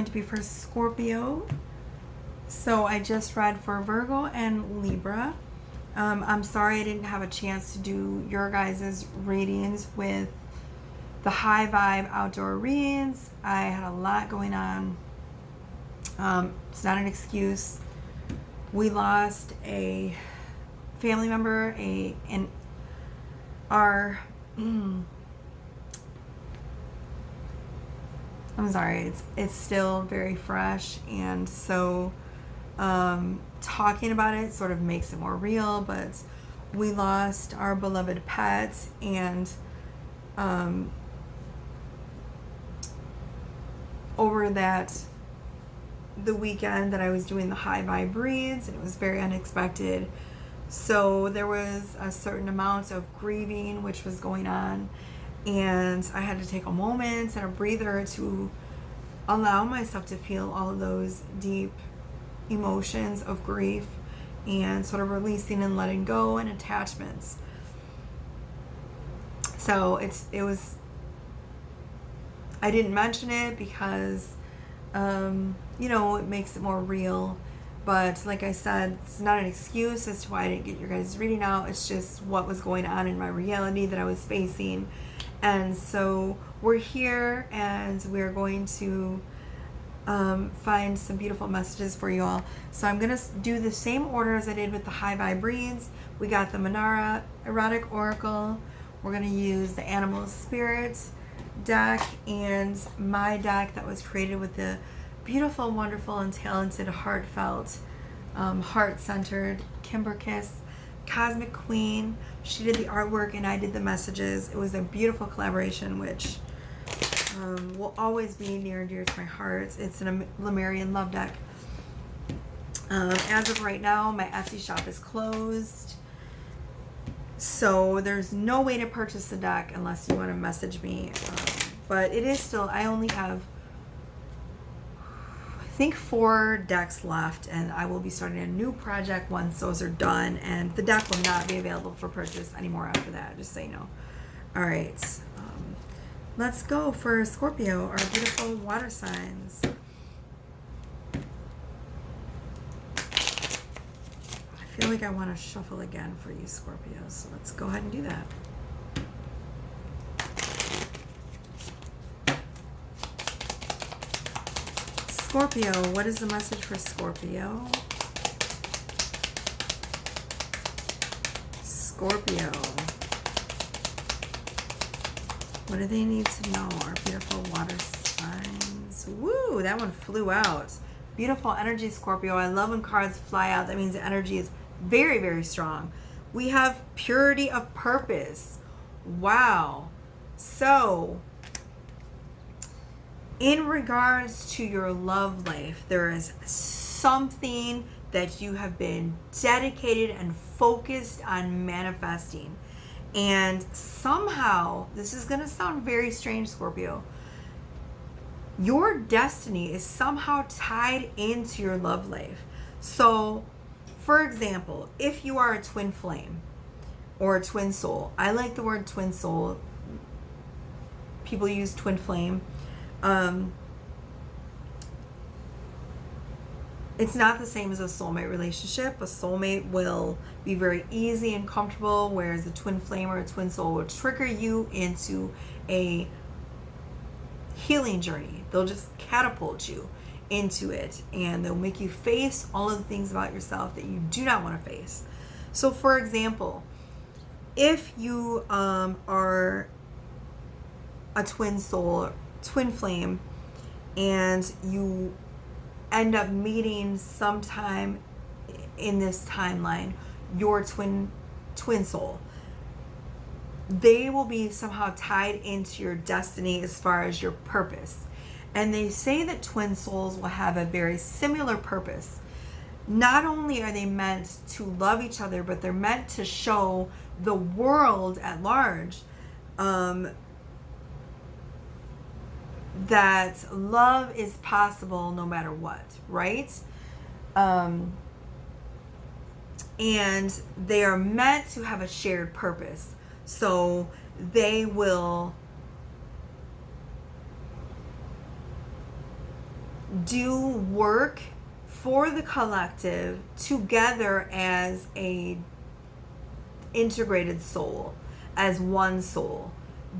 going to be for Scorpio. So I just read for Virgo and Libra. I'm sorry I didn't have a chance to do your guys' readings with the high vibe outdoor readings. I had a lot going on. It's not an excuse. We lost a family member, I'm sorry, it's still very fresh, and so talking about it sort of makes it more real. But we lost our beloved pet, and over the weekend that I was doing the high vibe reads, and it was very unexpected. So there was a certain amount of grieving which was going on, and I had to take a moment and a breather to allow myself to feel all of those deep emotions of grief and sort of releasing and letting go and attachments. So I didn't mention it because it makes it more real. But like I said, it's not an excuse as to why I didn't get your guys' reading out. It's just what was going on in my reality that I was facing. And so we're here, and we're going to find some beautiful messages for you all. So I'm going to do the same order as I did with the high vibe reads. We got the Manara Erotic Oracle. We're going to use the Animal Spirit deck and my deck that was created with the beautiful, wonderful, and talented, heartfelt, heart-centered Kimber Kiss, Cosmic Queen. She did the artwork and I did the messages. It was a beautiful collaboration, which will always be near and dear to my heart. It's an Lemurian love deck. As of right now, my Etsy shop is closed, so there's no way to purchase the deck unless you want to message me. But it is still, I only have, I think, 4 decks left, and I will be starting a new project once those are done, and the deck will not be available for purchase anymore after that, just so you know. All right, let's go for Scorpio, our beautiful water signs. I feel like I want to shuffle again for you, Scorpio, so let's go ahead and do that. Scorpio, what is the message for Scorpio? Scorpio, what do they need to know? Our beautiful water signs. Woo, that one flew out. Beautiful energy, Scorpio. I love when cards fly out. That means the energy is very, very strong. We have purity of purpose. Wow. So, in regards to your love life, there is something that you have been dedicated and focused on manifesting. And somehow, this is going to sound very strange, Scorpio, your destiny is somehow tied into your love life. So, for example, if you are a twin flame or a twin soul, I like the word twin soul. People use twin flame. It's not the same as a soulmate relationship. A soulmate will be very easy and comfortable, whereas a twin flame or a twin soul will trigger you into a healing journey. They'll just catapult you into it, and they'll make you face all of the things about yourself that you do not want to face. So, for example, if you are a twin soul, twin flame, and you end up meeting sometime in this timeline your twin soul, they will be somehow tied into your destiny as far as your purpose. And they say that twin souls will have a very similar purpose. Not only are they meant to love each other, but they're meant to show the world at large that love is possible no matter what, right? And they are meant to have a shared purpose. So they will do work for the collective together as a integrated soul, as one soul.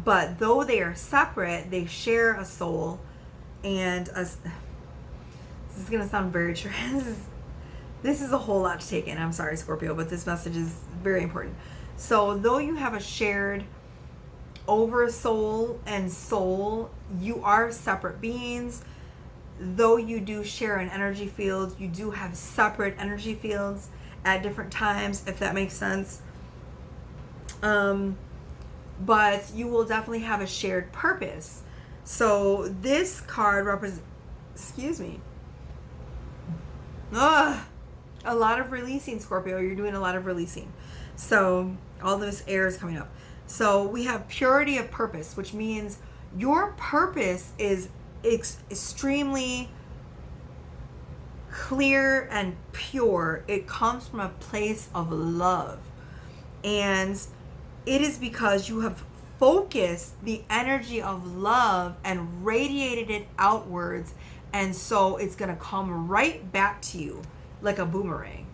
But though they are separate, they share a soul and a, this is going to sound very true. This is a whole lot to take in. I'm sorry, Scorpio, but this message is very important. So though you have a shared over soul and soul, you are separate beings. Though you do share an energy field, you do have separate energy fields at different times, if that makes sense. But you will definitely have a shared purpose. So this card represents, excuse me, a lot of releasing, Scorpio. You're doing a lot of releasing. So all this air is coming up. So we have purity of purpose, which means your purpose is extremely clear and pure. It comes from a place of love. And it is because you have focused the energy of love and radiated it outwards. And so it's going to come right back to you like a boomerang.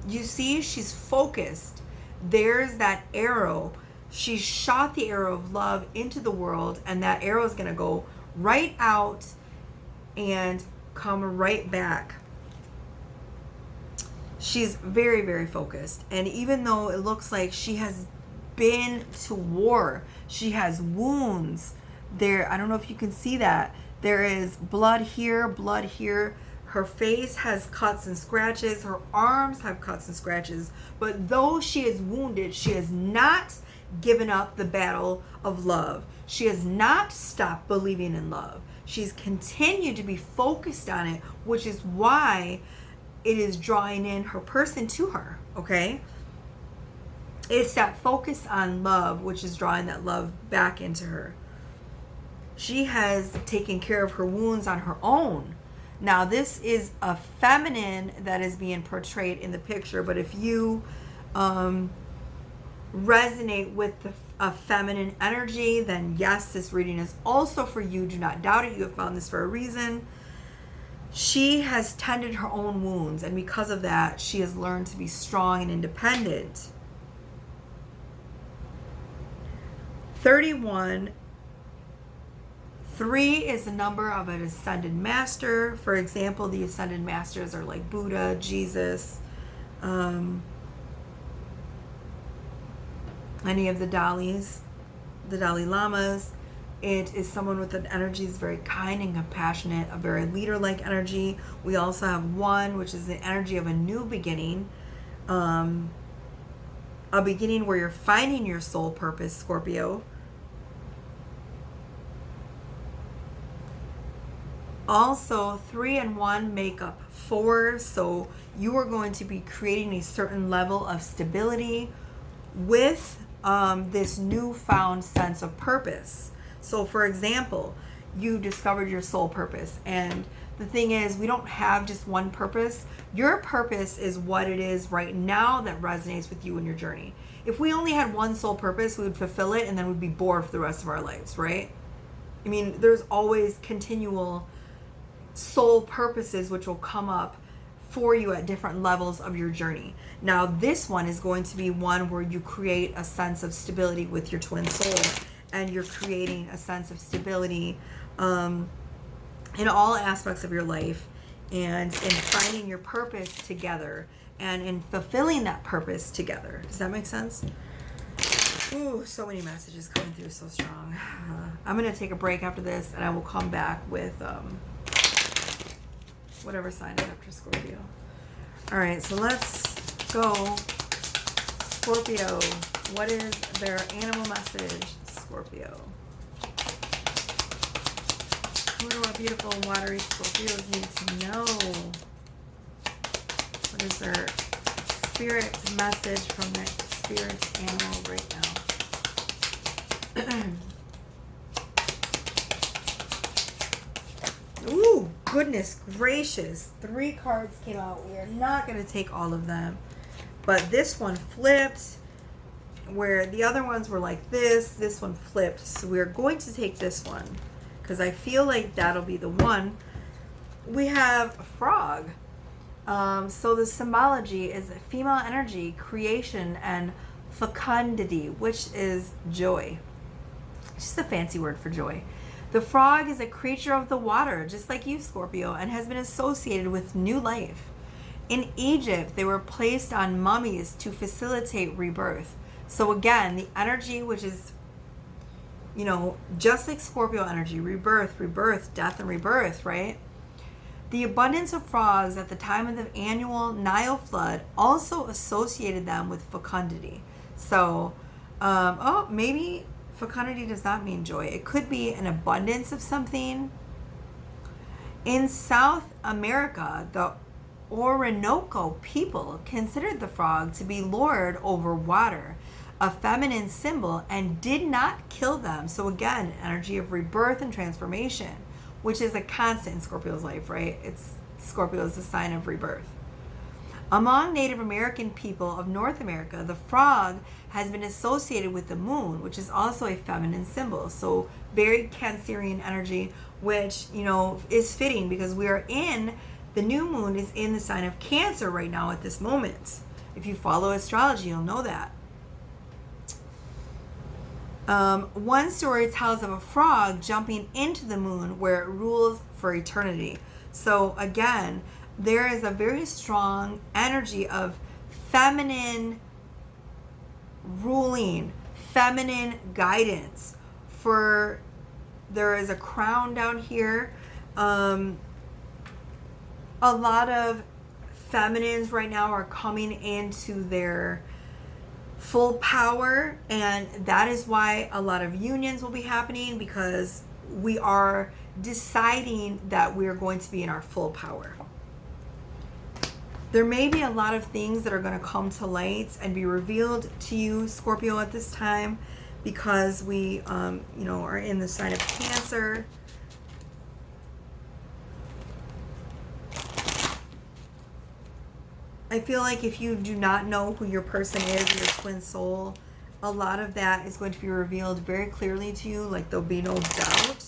You see, she's focused. There's that arrow. She shot the arrow of love into the world, and that arrow is going to go right out and come right back. She's very, very focused. And even though it looks like she has been to war, she has wounds there. I don't know if you can see that. There is blood here, blood here. Her face has cuts and scratches. Her arms have cuts and scratches. But though she is wounded, she has not given up the battle of love. She has not stopped believing in love. She's continued to be focused on it, which is why it is drawing in her person to her, okay? It's that focus on love, which is drawing that love back into her. She has taken care of her wounds on her own. Now, this is a feminine that is being portrayed in the picture, but if you resonate with a feminine energy, then yes, this reading is also for you. Do not doubt it. You have found this for a reason. She has tended her own wounds, and because of that, she has learned to be strong and independent. 31. 3 is the number of an ascended master. For example, the ascended masters are like Buddha, Jesus, any of the Dalais, the Dalai Lamas. It is someone with an energy that's very kind and compassionate, a very leader-like energy. We also have 1, which is the energy of a new beginning, a beginning where you're finding your soul purpose, Scorpio. Also, 3 and 1 make up 4, so you are going to be creating a certain level of stability with this newfound sense of purpose. So, for example, you discovered your soul purpose, and the thing is, we don't have just one purpose. Your purpose is what it is right now that resonates with you in your journey. If we only had one soul purpose, we would fulfill it, and then we'd be bored for the rest of our lives, right? I mean, there's always continual soul purposes which will come up for you at different levels of your journey. Now, this one is going to be one where you create a sense of stability with your twin soul, and you're creating a sense of stability in all aspects of your life, and in finding your purpose together and in fulfilling that purpose together. Does that make sense? Ooh, so many messages coming through so strong. I'm going to take a break after this, and I will come back with whatever sign is after Scorpio. All right, so let's go. Scorpio, what is their animal message, Scorpio? What do our beautiful and watery Scorpios need to know? What is their spirit message from their spirit animal right now? Ooh, goodness gracious. 3 cards came out. We are not going to take all of them. But this one flipped, where the other ones were like this. This one flipped. So we're going to take this one, because I feel like that'll be the one. we have frog. So the symbology is female energy, creation, and fecundity, which is joy. It's just a fancy word for joy. The frog is a creature of the water, just like you, Scorpio, and has been associated with new life. In Egypt, they were placed on mummies to facilitate rebirth. So again, the energy, which is, just like Scorpio energy, rebirth, death, and rebirth, right? The abundance of frogs at the time of the annual Nile flood also associated them with fecundity. So, maybe fecundity does not mean joy. It could be an abundance of something. In South America, the Orinoco people considered the frog to be lord over water, a feminine symbol, and did not kill them. So again, energy of rebirth and transformation, which is a constant in Scorpio's life, right? Scorpio is the sign of rebirth. Among Native American people of North America, the frog has been associated with the moon, which is also a feminine symbol. So very Cancerian energy, which, is fitting because the new moon is in the sign of Cancer right now at this moment. If you follow astrology, you'll know that. One story tells of a frog jumping into the moon where it rules for eternity. So again, there is a very strong energy of feminine ruling, feminine guidance. There is a crown down here. A lot of feminines right now are coming into their full power, and that is why a lot of unions will be happening, because we are deciding that we're going to be in our full power. There may be a lot of things that are going to come to light and be revealed to you, Scorpio, at this time, because we are in the sign of Cancer. I feel like if you do not know who your person is, your twin soul, a lot of that is going to be revealed very clearly to you, like there'll be no doubt.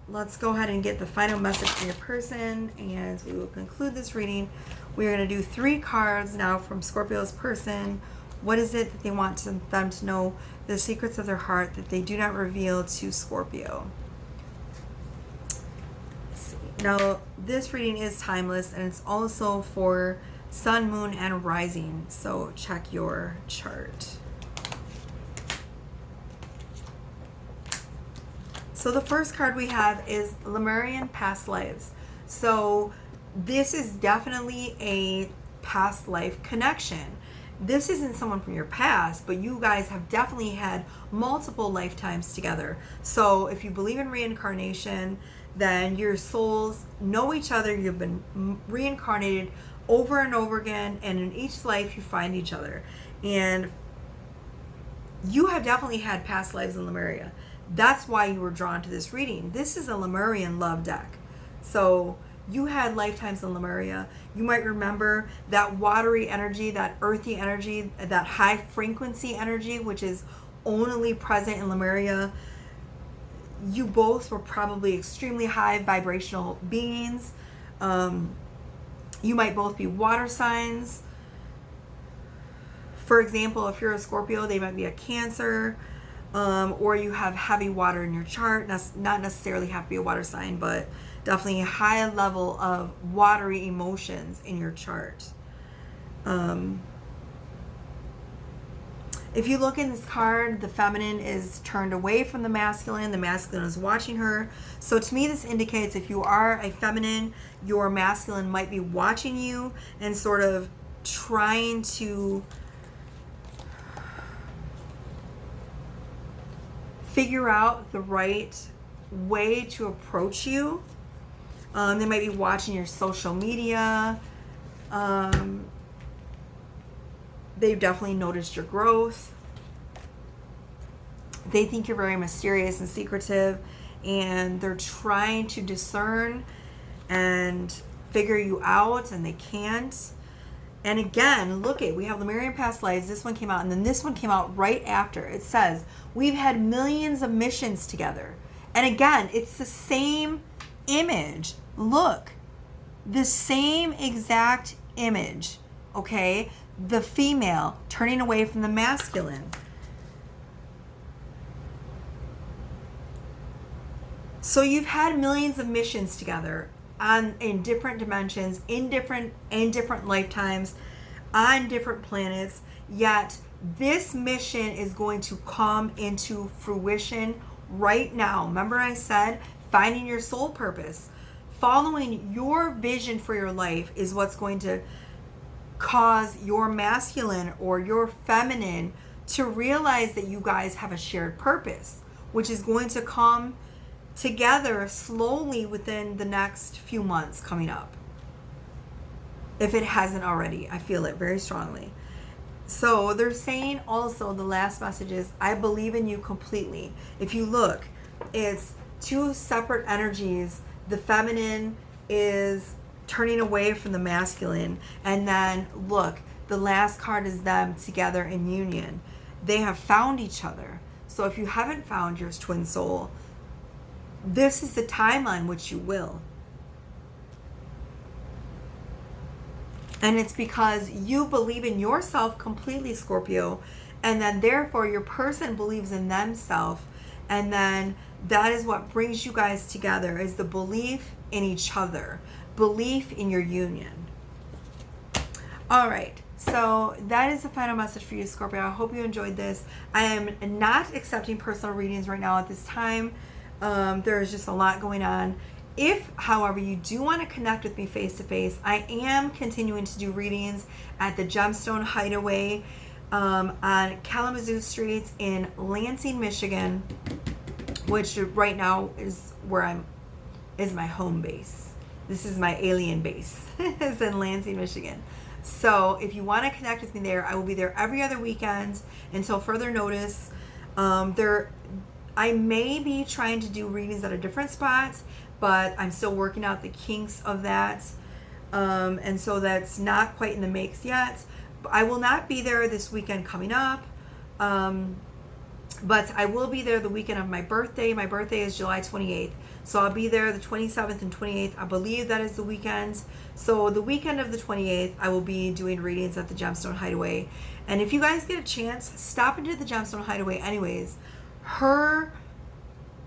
Let's go ahead and get the final message from your person, and we will conclude this reading. We're going to do 3 cards now from Scorpio's person. What is it that they want them to know, the secrets of their heart that they do not reveal to Scorpio? Now, this reading is timeless, and it's also for sun, moon, and rising. So check your chart. So the first card we have is Lemurian past lives. So this is definitely a past life connection. This isn't someone from your past, but you guys have definitely had multiple lifetimes together. So if you believe in reincarnation, then your souls know each other. You've been reincarnated over and over again, and in each life you find each other. And you have definitely had past lives in Lemuria. That's why you were drawn to this reading. This is a Lemurian love deck. So you had lifetimes in Lemuria. You might remember that watery energy, that earthy energy, that high frequency energy, which is only present in Lemuria. You both were probably extremely high vibrational beings. You might both be water signs. For example, if you're a Scorpio, they might be a Cancer. Or you have heavy water in your chart. Not necessarily have to be a water sign, but definitely a high level of watery emotions in your chart. If you look in this card, the feminine is turned away from the masculine is watching her. So to me, this indicates if you are a feminine, your masculine might be watching you and sort of trying to figure out the right way to approach you. They might be watching your social media. They've definitely noticed your growth. They think you're very mysterious and secretive, and they're trying to discern and figure you out, and they can't. And again, we have Lemurian past lives. This one came out, and then this one came out right after. It says, we've had millions of missions together. And again, it's the same image. Look, the same exact image, okay? The female turning away from the masculine. So you've had millions of missions together in different dimensions, in different lifetimes, on different planets, yet this mission is going to come into fruition right now. Remember I said finding your soul purpose. Following your vision for your life is what's going to cause your masculine or your feminine to realize that you guys have a shared purpose, which is going to come together slowly within the next few months coming up. If it hasn't already, I feel it very strongly. So they're saying also, the last message is, I believe in you completely. If you look, it's two separate energies. The feminine is turning away from the masculine. And then look, the last card is them together in union. They have found each other. So if you haven't found your twin soul, this is the timeline which you will. And it's because you believe in yourself completely, Scorpio, and then therefore your person believes in themselves, and then that is what brings you guys together, is the belief in each other, belief in your union. All right, so that is the final message for you, Scorpio. I hope you enjoyed this. I am not accepting personal readings right now at this time. There is just a lot going on. If, however, you do want to connect with me face-to-face, I am continuing to do readings at the Gemstone Hideaway on Kalamazoo Street in Lansing, Michigan, which right now is where is my home base. This is my alien base. It's in Lansing, Michigan. So if you want to connect with me there, I will be there every other weekend until further notice. I may be trying to do readings at a different spot, but I'm still working out the kinks of that. And so that's not quite in the mix yet. I will not be there this weekend coming up. But I will be there the weekend of my birthday. My birthday is July 28th. So I'll be there the 27th and 28th. I believe that is the weekend. So the weekend of the 28th, I will be doing readings at the Gemstone Hideaway. And if you guys get a chance, stop into the Gemstone Hideaway anyways.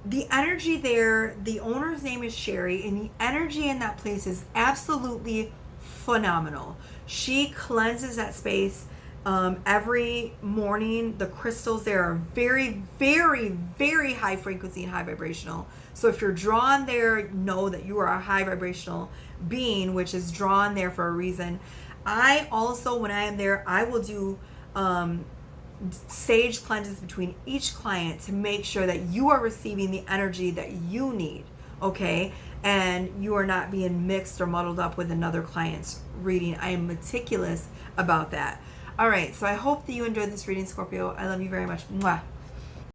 The energy there, the owner's name is Sherry, and the energy in that place is absolutely phenomenal. She cleanses that space every morning. The crystals there are very, very, very high frequency and high vibrational. So if you're drawn there, know that you are a high vibrational being, which is drawn there for a reason. I also, when I am there, I will do sage cleanses between each client to make sure that you are receiving the energy that you need, okay? And you are not being mixed or muddled up with another client's reading. I am meticulous about that. All right, so I hope that you enjoyed this reading, Scorpio. I love you very much. Mwah.